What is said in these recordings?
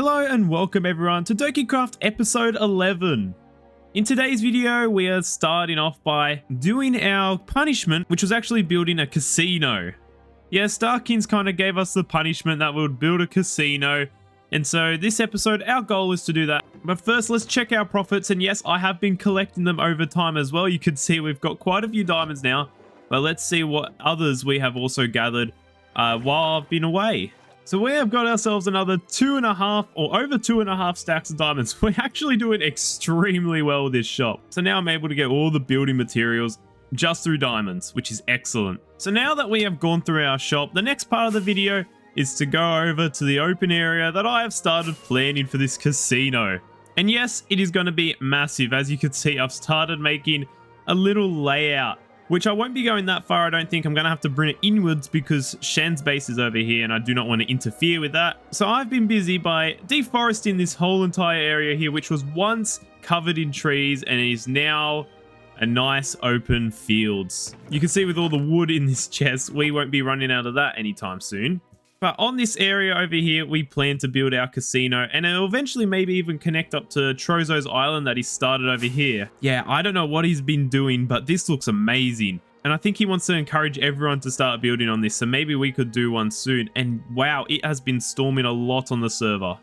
Hello and welcome everyone to Dokeycraft episode 11. In today's video, we are starting off by doing our punishment, which was actually building a casino. Yeah, Starkins kind of gave us the punishment that we would build a casino. And so this episode, our goal is to do that. But first, let's check our profits. And yes, I have been collecting them over time as well. You can see we've got quite a few diamonds now. But let's see what others we have also gathered while I've been away. So we have got ourselves another 2.5 or over 2.5 stacks of diamonds. We're actually doing extremely well with this shop. So now I'm able to get all the building materials just through diamonds, which is excellent. So now that we have gone through our shop, the next part of the video is to go over to the open area that I have started planning for this casino. And yes, it is going to be massive. As you can see, I've started making a little layout, which I won't be going that far. I don't think. I'm going to have to bring it inwards because Shen's base is over here and I do not want to interfere with that. So I've been busy by deforesting this whole entire area here, which was once covered in trees and is now a nice open fields. You can see with all the wood in this chest, we won't be running out of that anytime soon. But on this area over here, we plan to build our casino, and it'll eventually maybe even connect up to Trozo's island that he started over here. Yeah, I don't know what he's been doing, but this looks amazing. And I think he wants to encourage everyone to start building on this, so maybe we could do one soon. And wow, it has been storming a lot on the server.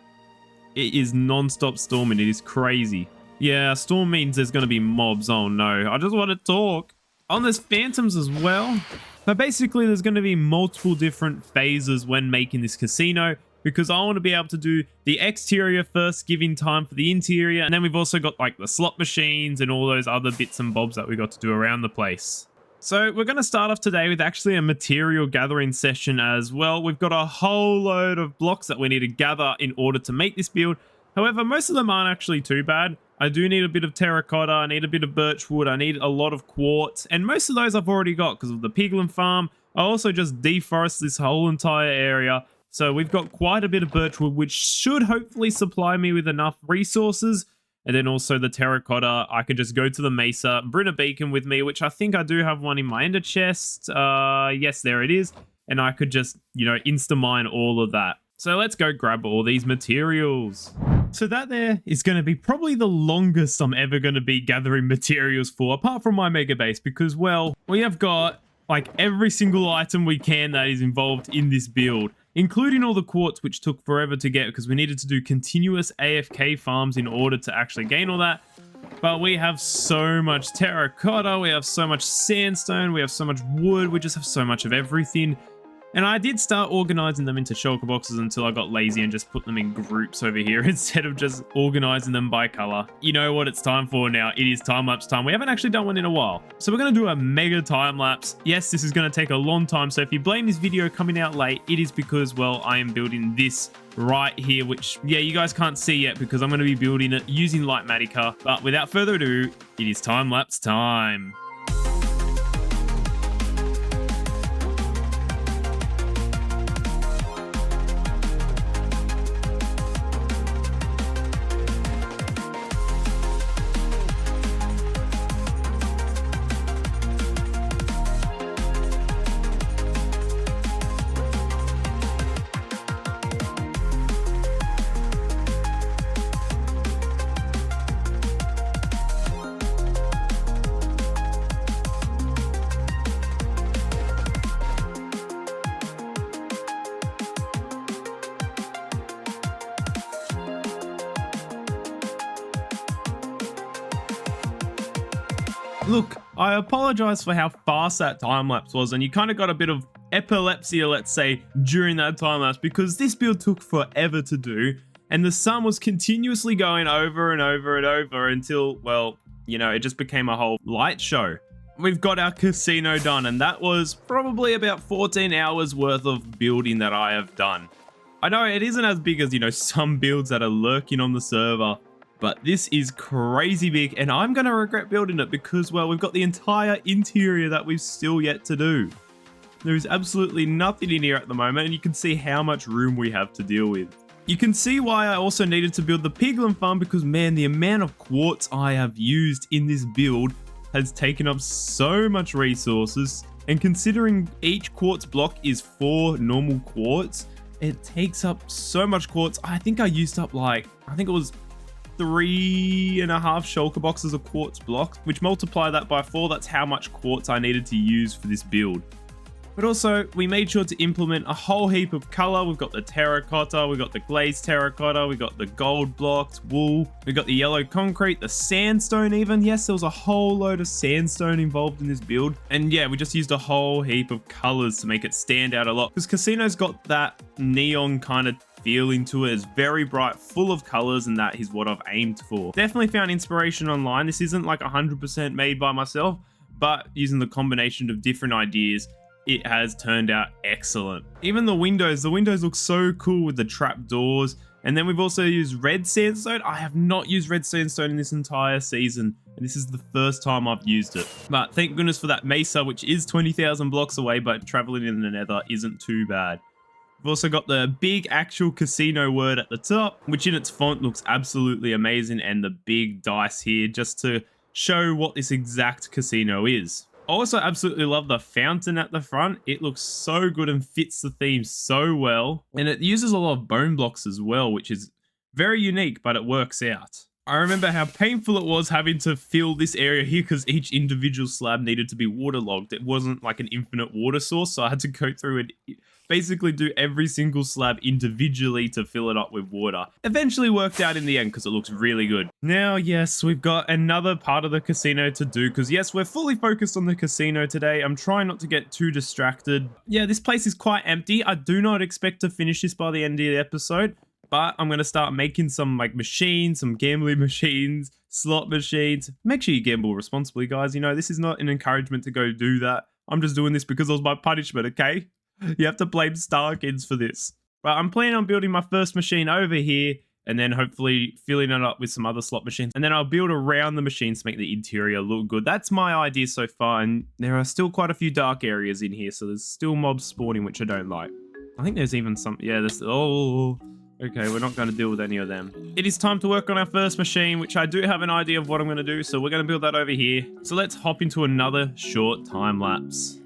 It is non-stop storming. It is crazy. Yeah, storm means there's going to be mobs. Oh no, I just want to talk. On there's phantoms as well. So basically there's going to be multiple different phases when making this casino, because I want to be able to do the exterior first, giving time for the interior, and then we've also got like the slot machines and all those other bits and bobs that we got to do around the place. So we're going to start off today with actually a material gathering session as well. We've got a whole load of blocks that we need to gather in order to make this build. However, most of them aren't actually too bad. I do need a bit of terracotta, I need a bit of birch wood, I need a lot of quartz, and most of those I've already got because of the piglin farm. I also just deforest this whole entire area, so we've got quite a bit of birch wood, which should hopefully supply me with enough resources. And then also the terracotta, I could just go to the mesa, bring a beacon with me, which I think I do have one in my ender chest. Yes, there it is. And I could just, insta-mine all of that. So let's go grab all these materials. So that there is going to be probably the longest I'm ever going to be gathering materials for, apart from my mega base, because, well, we have got like every single item we can that is involved in this build, including all the quartz, which took forever to get because we needed to do continuous AFK farms in order to actually gain all that. But we have so much terracotta, we have so much sandstone, we have so much wood, we just have so much of everything. And I did start organizing them into shulker boxes until I got lazy and just put them in groups over here instead of just organizing them by color. You know what it's time for now. It is time-lapse time. We haven't actually done one in a while. So we're going to do a mega time-lapse. Yes, this is going to take a long time. So if you blame this video coming out late, it is because, well, I am building this right here, which, yeah, you guys can't see yet because I'm going to be building it using Lightmatica. But without further ado, it is time-lapse time. Look, I apologize for how fast that time-lapse was, and you kind of got a bit of epilepsy, let's say, during that time-lapse, because this build took forever to do, and the sun was continuously going over and over and over until, well, it just became a whole light show. We've got our casino done, and that was probably about 14 hours worth of building that I have done. I know it isn't as big as, some builds that are lurking on the server, but this is crazy big, and I'm going to regret building it because, well, we've got the entire interior that we've still yet to do. There is absolutely nothing in here at the moment, and you can see how much room we have to deal with. You can see why I also needed to build the piglin farm because, man, the amount of quartz I have used in this build has taken up so much resources, and considering each quartz block is 4 normal quartz, It takes up so much quartz. I think I used up like, I think it was 3.5 shulker boxes of quartz blocks, which multiply that by 4. That's how much quartz I needed to use for this build. But also, we made sure to implement a whole heap of color. We've got the terracotta, we've got the glazed terracotta, we've got the gold blocks, wool, we've got the yellow concrete, the sandstone even. Yes, there was a whole load of sandstone involved in this build. And yeah, we just used a whole heap of colors to make it stand out a lot. Because Casino's got that neon kind of feeling to it. It's very bright, full of colors, and that is what I've aimed for. Definitely found inspiration online. This isn't like 100% made by myself, but using the combination of different ideas, it has turned out excellent. Even the windows look so cool with the trap doors. And then we've also used red sandstone. I have not used red sandstone in this entire season, and this is the first time I've used it. But thank goodness for that mesa, which is 20,000 blocks away, but traveling in the nether isn't too bad. We've also got the big actual casino word at the top, which in its font looks absolutely amazing, and the big dice here just to show what this exact casino is. I also absolutely love the fountain at the front. It looks so good and fits the theme so well. And it uses a lot of bone blocks as well, which is very unique, but it works out. I remember how painful it was having to fill this area here because each individual slab needed to be waterlogged. It wasn't like an infinite water source, so I had to go through and basically do every single slab individually to fill it up with water. Eventually worked out in the end because it looks really good. Now, yes, we've got another part of the casino to do because yes, we're fully focused on the casino today. I'm trying not to get too distracted. Yeah, this place is quite empty. I do not expect to finish this by the end of the episode, but I'm going to start making some like machines, some gambling machines, slot machines. Make sure you gamble responsibly, guys. You know, this is not an encouragement to go do that. I'm just doing this because it was my punishment, okay? You have to blame Starkins for this. But I'm planning on building my first machine over here and then hopefully filling it up with some other slot machines. And then I'll build around the machines to make the interior look good. That's my idea so far. And there are still quite a few dark areas in here. So there's still mobs spawning, which I don't like. I think there's even some, yeah, there's, oh, okay, we're not going to deal with any of them. It is time to work on our first machine, which I do have an idea of what I'm going to do. So we're going to build that over here. So let's hop into another short time lapse.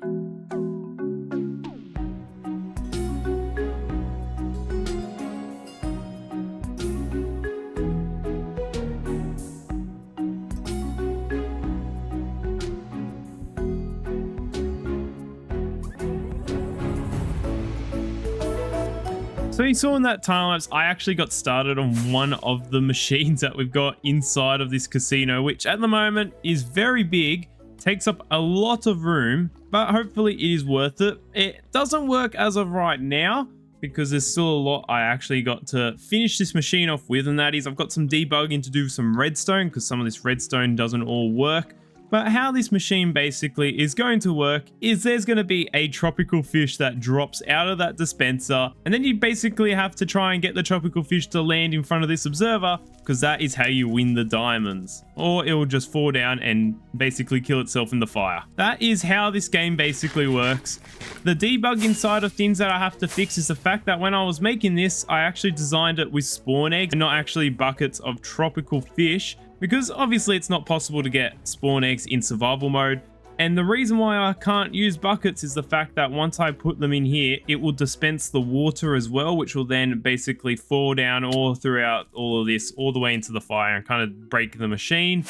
So you saw in that time lapse, I actually got started on one of the machines that we've got inside of this casino, which at the moment is very big, takes up a lot of room, but hopefully it is worth it. It doesn't work as of right now because there's still a lot I actually got to finish this machine off with, and that is I've got some debugging to do with some redstone because some of this redstone doesn't all work. But how this machine basically is going to work is there's going to be a tropical fish that drops out of that dispenser, and then you basically have to try and get the tropical fish to land in front of this observer because that is how you win the diamonds, or it will just fall down and basically kill itself in the fire. That is how this game basically works. The debugging side of things that I have to fix is the fact that when I was making this, I actually designed it with spawn eggs and not actually buckets of tropical fish, because obviously it's not possible to get spawn eggs in survival mode. And the reason why I can't use buckets is the fact that once I put them in here, it will dispense the water as well, which will then basically fall down all throughout all of this, all the way into the fire and kind of break the machine.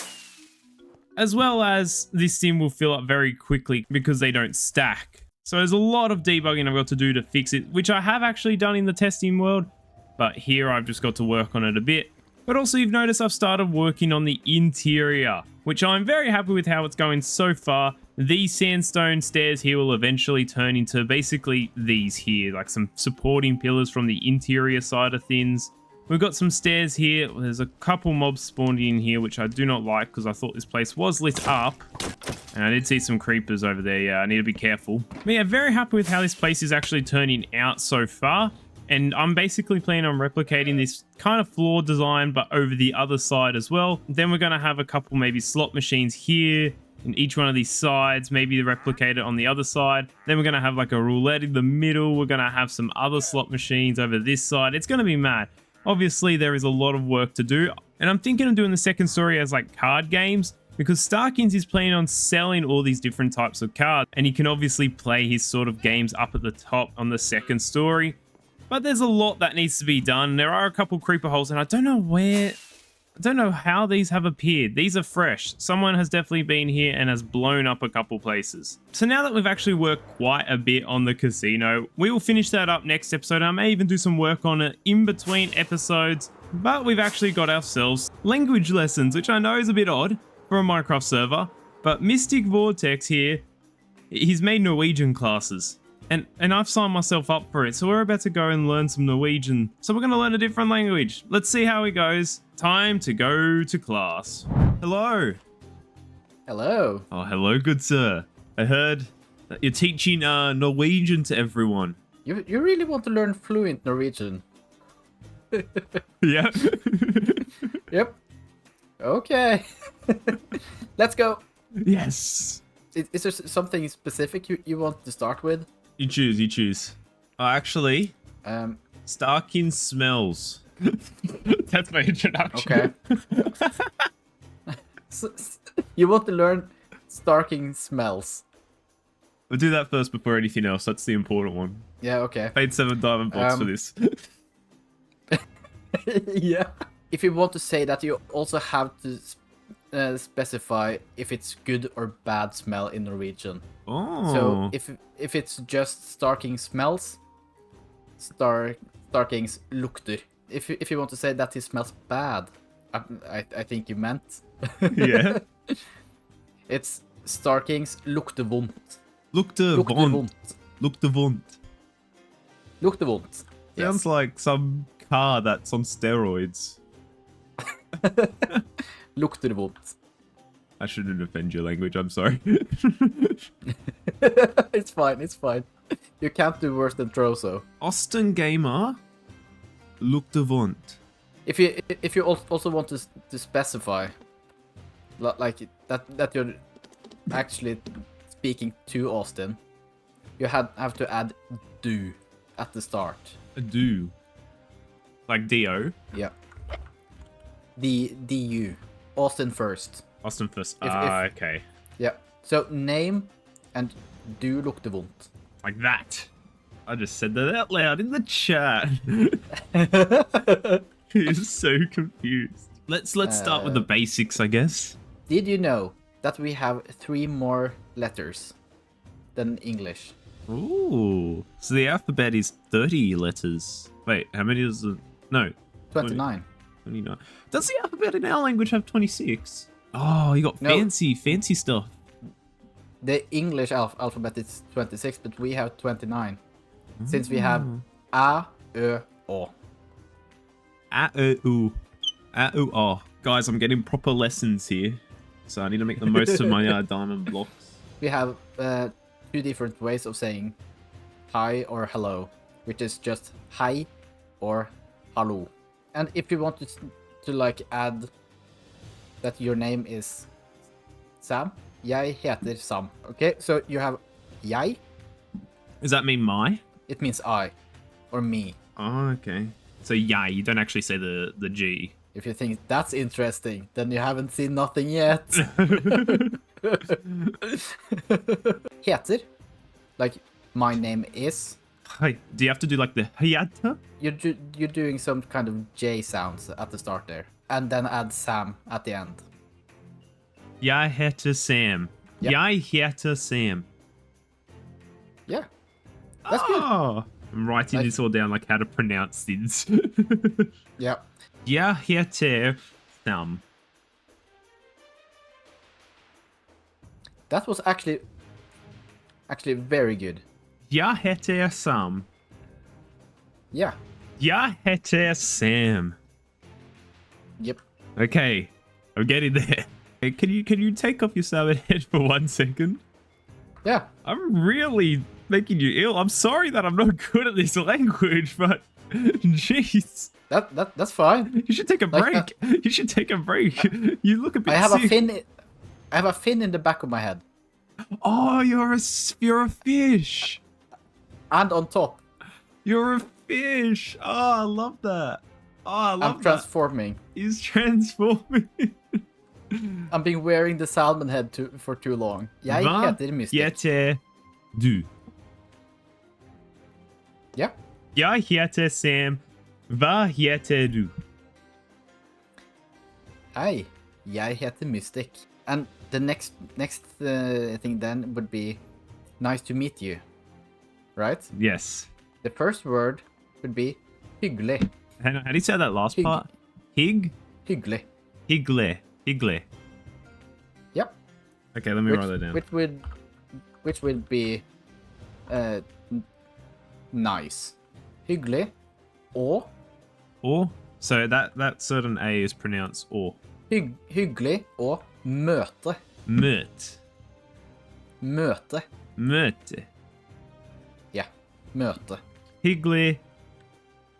As well as this sim will fill up very quickly because they don't stack. So there's a lot of debugging I've got to do to fix it, which I have actually done in the testing world, but here I've just got to work on it a bit. But also you've noticed I've started working on the interior, which I'm very happy with how it's going so far. These sandstone stairs here will eventually turn into basically these here, like some supporting pillars from the interior side of things. We've got some stairs here. There's a couple mobs spawned in here, which I do not like because I thought this place was lit up. And I did see some creepers over there. Yeah, I need to be careful. But yeah, very happy with how this place is actually turning out so far. And I'm basically planning on replicating this kind of floor design, but over the other side as well. Then we're going to have a couple maybe slot machines here in each one of these sides, maybe replicate it on the other side. Then we're going to have like a roulette in the middle. We're going to have some other slot machines over this side. It's going to be mad. Obviously, there is a lot of work to do. And I'm thinking of doing the second story as like card games, because Starkins is planning on selling all these different types of cards. And he can obviously play his sort of games up at the top on the second story. But there's a lot that needs to be done. There are a couple creeper holes, and I don't know how these have appeared. These are fresh. Someone has definitely been here and has blown up a couple places. So now that we've actually worked quite a bit on the casino, we will finish that up next episode. I may even do some work on it in between episodes, but we've actually got ourselves language lessons, which I know is a bit odd for a Minecraft server, but Mystic Vortex here, he's made Norwegian classes. And I've signed myself up for it, so we're about to go and learn some Norwegian. So we're going to learn a different language. Let's see how it goes. Time to go to class. Hello. Hello. Oh, hello, good sir. I heard that you're teaching Norwegian to everyone. You really want to learn fluent Norwegian? Yeah. Yep. Okay. Let's go. Yes. Is there something specific you want to start with? You choose. Oh, actually, Um. Starkin smells. That's my introduction. Okay. You want to learn Starking smells. We'll do that first before anything else. That's the important one. Yeah. Okay. Paid 7 diamond blocks for this. Yeah. If you want to say that, you also have to specify if it's good or bad smell in Norwegian. Oh. So if it's just Starking smells, Starkings lukter. If you want to say that it smells bad, I think you meant. Yeah. It's Starkings lukter vondt. Lukte vondt. Lukte vondt. Lukter vondt. Sounds like some car that's on steroids. Lukter vondt. I shouldn't offend your language, I'm sorry. It's fine, it's fine. You can't do worse than Troso. Austin Gamer, lukte vondt. If you also want to specify, like that you're actually speaking to Austin, you have to add du at the start. A do. Like D-O? Yeah. The DU. Austin first. Austin first. If- Okay. Yeah. So name and du lukter vondt. Like that. I just said that out loud in the chat. He's so confused. Let's start with the basics, I guess. Did you know that we have 3 more letters than English? Ooh. So the alphabet is 30 letters. Wait, how many is it? No. 29. 29. Does the alphabet in our language have 26? Oh, you got No. fancy stuff. The English alphabet is 26, but we have 29. Since we have A, Ö, O. A-O-O. A-O-O. Guys, I'm getting proper lessons here. So I need to make the most of my diamond blocks. We have 2 different ways of saying hi or hello, which is just hi or hallo. And if you want to like add that your name is Sam, jeg heter Sam. Okay, so you have jeg, Does that mean my? it means I or me. Oh, okay. So yeah, you don't actually say the G. If you think that's interesting, then you haven't seen nothing yet. Heter, like my name is. Hi. Do you have to do like the hayata? You're doing some kind of J sounds at the start there, and then add Sam at the end. Jag heter Sam. Yep. Jag heter Sam. Yeah, that's good. Oh, I'm writing Like- this all down like how to pronounce this. Yeah, Jag heter Sam. that was actually very good. Jag heter Sam. Yeah. Jag heter Sam. Yep. Okay, I'm getting there. Hey, can you take off your salmon head for 1 second? Yeah. I'm really making you ill. I'm sorry that I'm not good at this language, but jeez. That's fine. You should take a Like break. You should take a break. You look a bit I have sick. a fin. I have a fin in the back of my head, Oh, you're a fish. and on top, You're a fish. Oh, I love that. Oh, I love I'm that. transforming. He's transforming. I've been wearing the salmon head for too long. Jeg Va heter Mystic. heter du? Yeah. Jag heter Sam. Vad heter du? Hi, jag heter Mystic. And the next thing then would be nice to meet you. Right? Yes. The first word would be hygglig. Hang on, how do you say that last part? Hygglig? Hygglig. Hygglig. Yep. Okay, let me write that down. Which would be nice. Hygglig or So that certain A is pronounced or. Hygglig or möte. Möte. Yeah, möte. Hygglig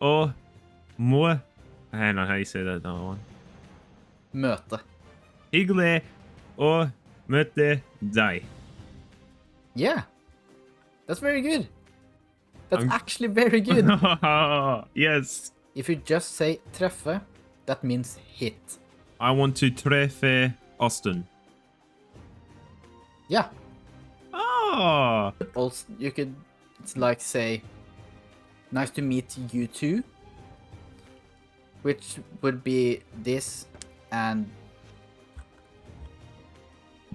or more. Hang on, how do you say that one? Möte. Hygglig or möte dig. Yeah. That's very good. That's actually very good. Yes. If you just say träffe, that means hit. I want to träffa Austin. Yeah. Oh. Also, you could like say, nice to meet you too. Which would be this and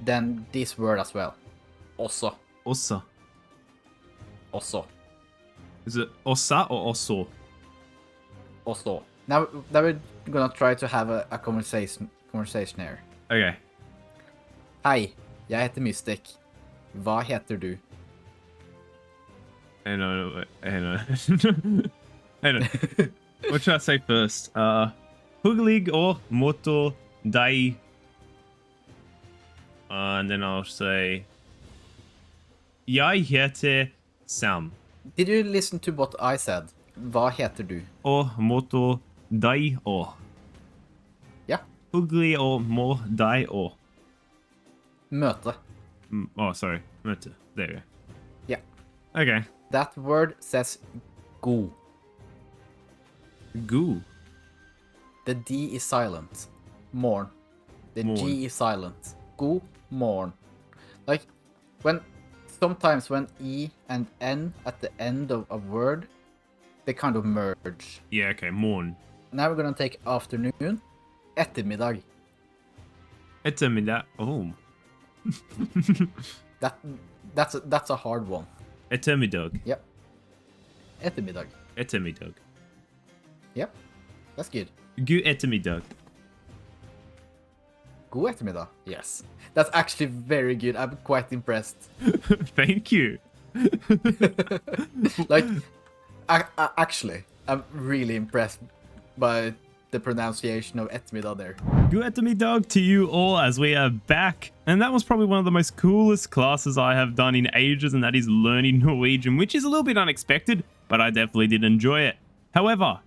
then this word as well. Also. Ossa. Also. Is it ossa or osso? Also. Now we're gonna try to have a conversation here. Okay. Hej, jag heter Mystic. Vad heter du? Hang on. Hang on. What should I say first? Hygglig or motor dig. And then I'll say jag heter Sam. Did you listen to what I said? Vad heter du? Och motor dig och. Ja. Hygglig och mor dig och. Möte. Oh, sorry. Möte. There you go. Yeah. Okay. That word says go. Goo. The D is silent. Morn. The Morn. G is silent. Go, morn. Like, sometimes when E and N at the end of a word, they kind of merge. Yeah, okay. Morn. Now we're gonna take afternoon. Ettermiddag. Ettermiddag. Oh. That's a hard one. Ettermiddag. Yep. Ettermiddag. Ettermiddag. Yep. That's good. God ettermiddag. God ettermiddag. Yes. That's actually very good. I'm quite impressed. Thank you. Like, actually, I'm really impressed by the pronunciation of ettermiddag there. Good ettermiddag to you all as we are back. And that was probably one of the most coolest classes I have done in ages, and that is learning Norwegian, which is a little bit unexpected, but I definitely did enjoy it. However,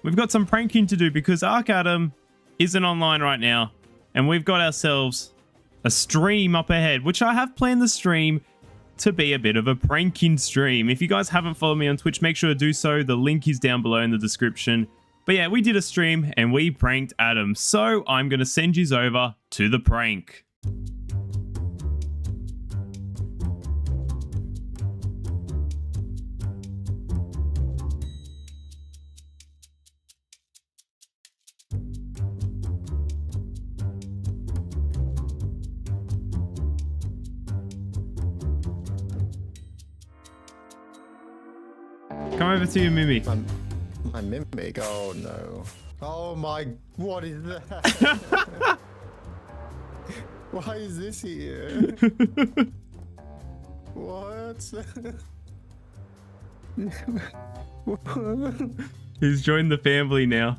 we've got some pranking to do because Ark Adam isn't online right now, and we've got ourselves a stream up ahead, which I have planned the stream to be a bit of a pranking stream. If you guys haven't followed me on Twitch, make sure to do so. The link is down below in the description. But yeah, we did a stream and we pranked Adam. So I'm going to send you over to the prank. Come over to your Mimi. My mimic? Oh no. Oh my, what is that? Why is this here? What? He's joined the family now.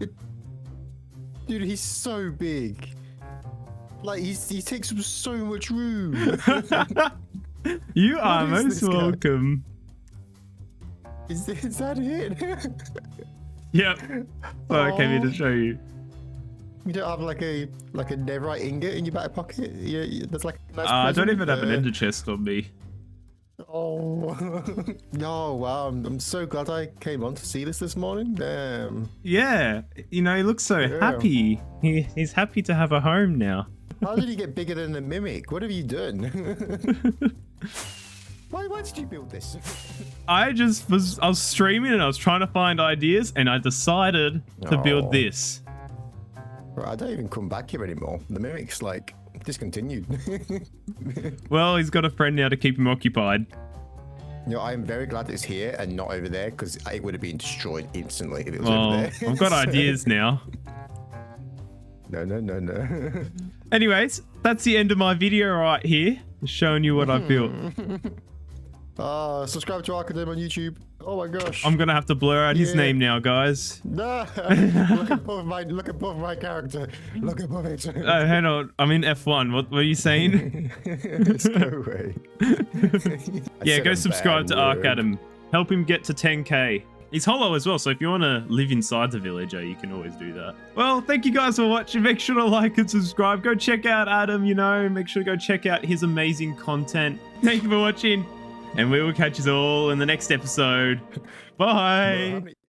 Dude, he's so big. Like, he takes up so much room. You are What is most this guy? welcome. Is that it? Yep. So I came here to Aw. show you. You don't have like a netherite ingot in your back pocket? That's like a nice I don't present? even have an ender chest on me. Oh. No, wow. I'm so glad I came on to see this morning. Damn. Yeah, you know, he looks so Yeah. happy. He's happy to have a home now. How did he get bigger than the mimic? What have you done? Why did you build this? I was streaming and I was trying to find ideas and I decided to build Oh. this. Right, I don't even come back here anymore. The mimic's like discontinued. Well, he's got a friend now to keep him occupied. You know, I am very glad it's here and not over there because it would have been destroyed instantly if it was Well, over there. I've got ideas now. No. Anyways, that's the end of my video right here. Just showing you what I built. Subscribe to Arcadem on YouTube. Oh my gosh. I'm gonna have to blur out his Yeah. name now, guys. No. look above my character. Look above it. Oh, hang on. I'm in F1. What were you saying? There's no way. Yeah, go subscribe to Arc Adam. Help him get to 10k. He's hollow as well, so if you want to live inside the villager, you can always do that. Well, thank you guys for watching. Make sure to like and subscribe. Go check out Adam, you know. Make sure to go check out his amazing content. Thank you for watching, and we will catch you all in the next episode. Bye.